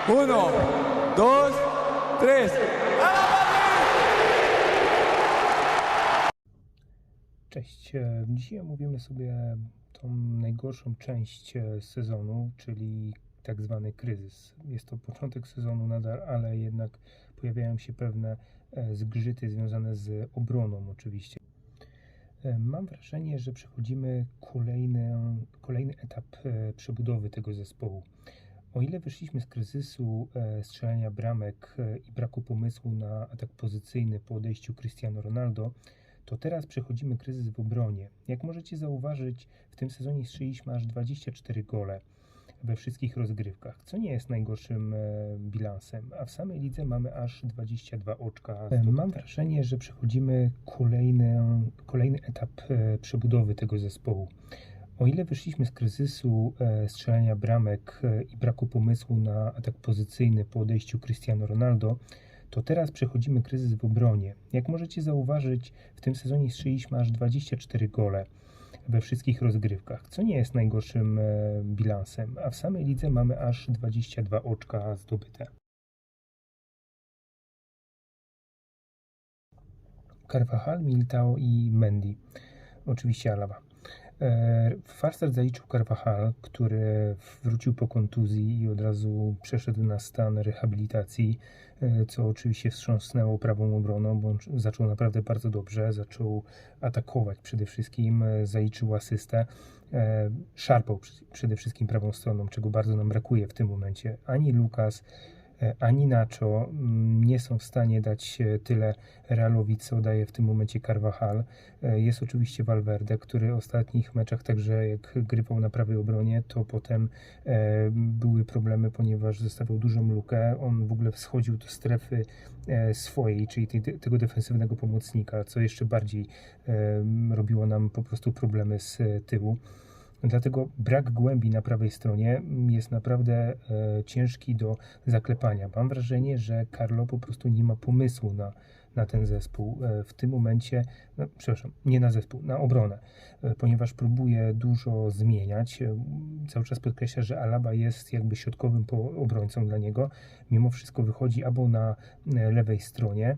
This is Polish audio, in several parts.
Uno, dos, tres. Cześć. Dzisiaj omówimy sobie tą najgorszą część sezonu, czyli tak zwany kryzys. Jest to początek sezonu nadal, ale jednak pojawiają się pewne zgrzyty związane z obroną oczywiście. Mam wrażenie, że przechodzimy kolejny etap przebudowy tego zespołu. O ile wyszliśmy z kryzysu strzelania bramek i braku pomysłu na atak pozycyjny po odejściu Cristiano Ronaldo, to teraz przechodzimy kryzys w obronie. Jak możecie zauważyć, w tym sezonie strzeliśmy aż 24 gole we wszystkich rozgrywkach, co nie jest najgorszym bilansem, a w samej lidze mamy aż 22 oczka. Mam wrażenie, że przechodzimy kolejny etap przebudowy tego zespołu. O ile wyszliśmy z kryzysu strzelania bramek i braku pomysłu na atak pozycyjny po odejściu Cristiano Ronaldo, to teraz przechodzimy kryzys w obronie. Jak możecie zauważyć, w tym sezonie strzeliśmy aż 24 gole we wszystkich rozgrywkach, co nie jest najgorszym bilansem, a w samej lidze mamy aż 22 oczka zdobyte. Carvajal, Militao i Mendy. Oczywiście Alaba. Farstart zaliczył Carvajal, który wrócił po kontuzji i od razu przeszedł na stan rehabilitacji, co oczywiście wstrząsnęło prawą obroną, bo on zaczął naprawdę bardzo dobrze, zaczął atakować przede wszystkim, zaliczył asystę, szarpał przede wszystkim prawą stroną, czego bardzo nam brakuje w tym momencie. Ani Lucas, ani Nacho nie są w stanie dać tyle Realowi, co daje w tym momencie Carvajal. Jest oczywiście Valverde, który w ostatnich meczach, także jak grywał na prawej obronie, to potem były problemy, ponieważ zostawiał dużą lukę. On w ogóle wschodził do strefy swojej, czyli tego defensywnego pomocnika, co jeszcze bardziej robiło nam po prostu problemy z tyłu. Dlatego brak głębi na prawej stronie jest naprawdę ciężki do zaklepania. Mam wrażenie, że Carlo po prostu nie ma pomysłu na ten zespół. W tym momencie, nie na zespół, na obronę, ponieważ próbuje dużo zmieniać. Cały czas podkreśla, że Alaba jest jakby środkowym obrońcą dla niego. Mimo wszystko wychodzi albo na lewej stronie,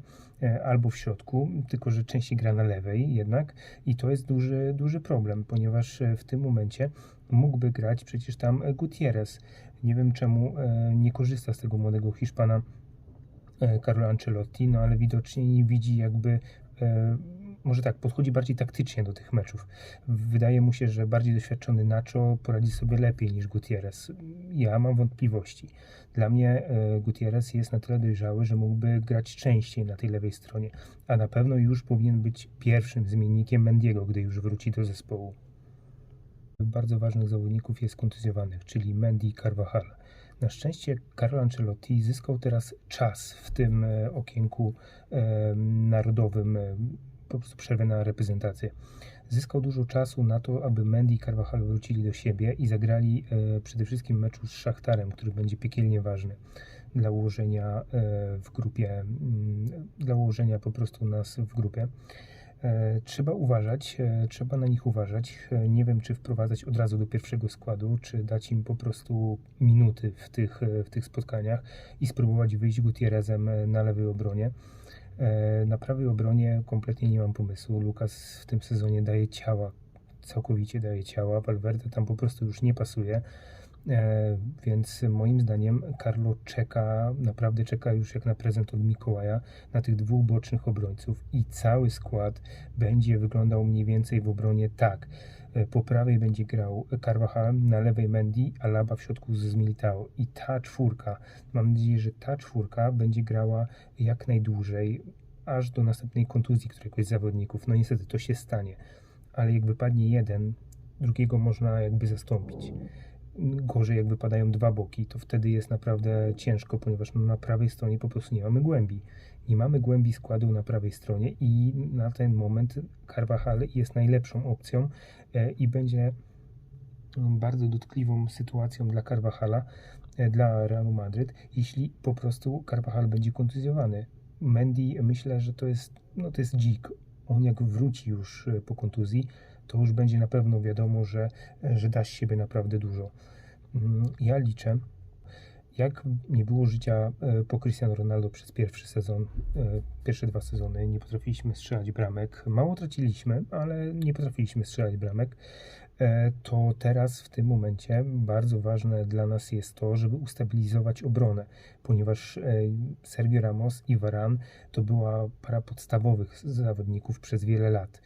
albo w środku, tylko że częściej gra na lewej jednak i to jest duży problem, ponieważ w tym momencie mógłby grać przecież tam Gutierrez. Nie wiem czemu nie korzysta z tego młodego Hiszpana Carlo Ancelotti, no ale widocznie nie widzi jakby może tak, podchodzi bardziej taktycznie do tych meczów. Wydaje mu się, że bardziej doświadczony Nacho poradzi sobie lepiej niż Gutierrez. Ja mam wątpliwości. Dla mnie Gutierrez jest na tyle dojrzały, że mógłby grać częściej na tej lewej stronie, a na pewno już powinien być pierwszym zmiennikiem Mendiego, gdy już wróci do zespołu. Bardzo ważnych zawodników jest kontuzjowanych, czyli Mendy i Carvajal. Na szczęście Carlo Ancelotti zyskał teraz czas w tym okienku narodowym, po prostu przerwę na reprezentację. Zyskał dużo czasu na to, aby Mendy i Carvajal wrócili do siebie i zagrali przede wszystkim meczu z Szachtarem, który będzie piekielnie ważny dla ułożenia w grupie, dla ułożenia po prostu nas w grupie. Trzeba uważać, trzeba na nich uważać. Nie wiem, czy wprowadzać od razu do pierwszego składu, czy dać im po prostu minuty w tych spotkaniach i spróbować wyjść Gutierrezem na lewej obronie. Na prawej obronie kompletnie nie mam pomysłu. Lucas w tym sezonie daje ciała, całkowicie daje ciała. Valverde tam po prostu już nie pasuje. Więc moim zdaniem Carlo naprawdę czeka już jak na prezent od Mikołaja na tych dwóch bocznych obrońców i cały skład będzie wyglądał mniej więcej w obronie tak. Po prawej będzie grał Carvajal, na lewej Mendy, Alaba w środku z Militao i ta czwórka, mam nadzieję, że ta czwórka będzie grała jak najdłużej, aż do następnej kontuzji któregoś z zawodników. No niestety to się stanie, ale jak wypadnie jeden, drugiego można jakby zastąpić. Gorzej jak wypadają dwa boki, to wtedy jest naprawdę ciężko, ponieważ na prawej stronie po prostu nie mamy głębi. Nie mamy głębi składu na prawej stronie i na ten moment Carvajal jest najlepszą opcją i będzie bardzo dotkliwą sytuacją dla Carvajala, dla Realu Madryt, jeśli po prostu Carvajal będzie kontuzjowany. Mendy, myślę, że to jest dzik. On jak wróci już po kontuzji, to już będzie na pewno wiadomo, że da z siebie naprawdę dużo. Ja liczę Jak nie było życia po Cristiano Ronaldo przez pierwszy sezon, pierwsze 2 sezony, nie potrafiliśmy strzelać bramek, mało traciliśmy, ale nie potrafiliśmy strzelać bramek, to teraz w tym momencie bardzo ważne dla nas jest to, żeby ustabilizować obronę, ponieważ Sergio Ramos i Varane to była para podstawowych zawodników przez wiele lat.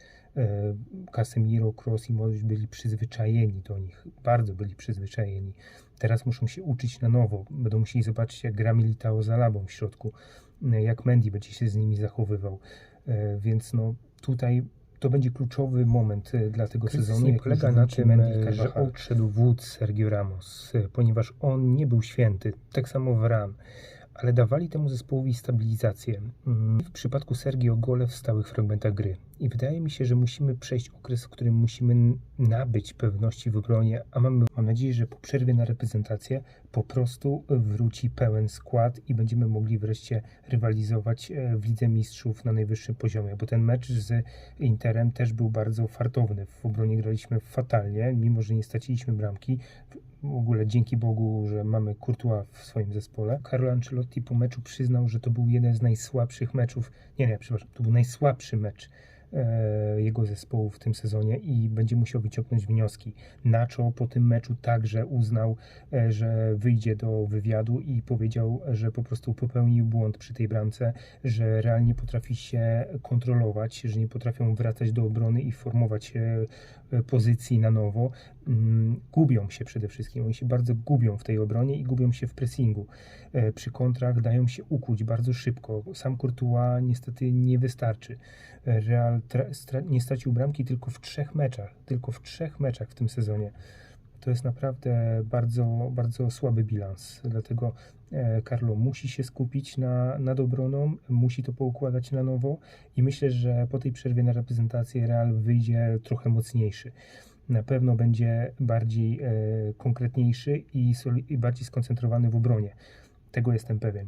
Casemiro, Kroos i Modric byli przyzwyczajeni do nich, bardzo byli przyzwyczajeni. Teraz muszą się uczyć na nowo, będą musieli zobaczyć, jak gra Militao z Alabą w środku, jak Mendy będzie się z nimi zachowywał, więc no tutaj to będzie kluczowy moment dla tego sezonu. Nie polega na tym, że odszedł wódz Sergio Ramos, ponieważ on nie był święty, tak samo Varane, ale dawali temu zespołowi stabilizację. W przypadku Sergio gole w stałych fragmentach gry. I wydaje mi się, że musimy przejść okres, w którym musimy nabyć pewności w obronie, a mam nadzieję, że po przerwie na reprezentację po prostu wróci pełen skład i będziemy mogli wreszcie rywalizować w Lidze Mistrzów na najwyższym poziomie, bo ten mecz z Interem też był bardzo fartowny. W obronie graliśmy fatalnie, mimo że nie straciliśmy bramki. W ogóle dzięki Bogu, że mamy Courtois w swoim zespole. Carlo Ancelotti po meczu przyznał, że to był jeden z najsłabszych meczów, przepraszam, to był najsłabszy mecz jego zespołu w tym sezonie i będzie musiał wyciągnąć wnioski. Nacho po tym meczu także uznał, że wyjdzie do wywiadu i powiedział, że po prostu popełnił błąd przy tej bramce, że realnie potrafi się kontrolować, że nie potrafią wracać do obrony i formować pozycji na nowo. Gubią się przede wszystkim, oni się bardzo gubią w tej obronie i gubią się w pressingu. Przy kontrach dają się ukuć bardzo szybko. Sam Courtois niestety nie wystarczy. Real nie stracił bramki tylko w 3 meczach w tym sezonie. To jest naprawdę bardzo, bardzo słaby bilans, dlatego Carlo musi się skupić nad obroną, musi to poukładać na nowo i myślę, że po tej przerwie na reprezentację Real wyjdzie trochę mocniejszy. Na pewno będzie bardziej konkretniejszy i bardziej skoncentrowany w obronie. Tego jestem pewien.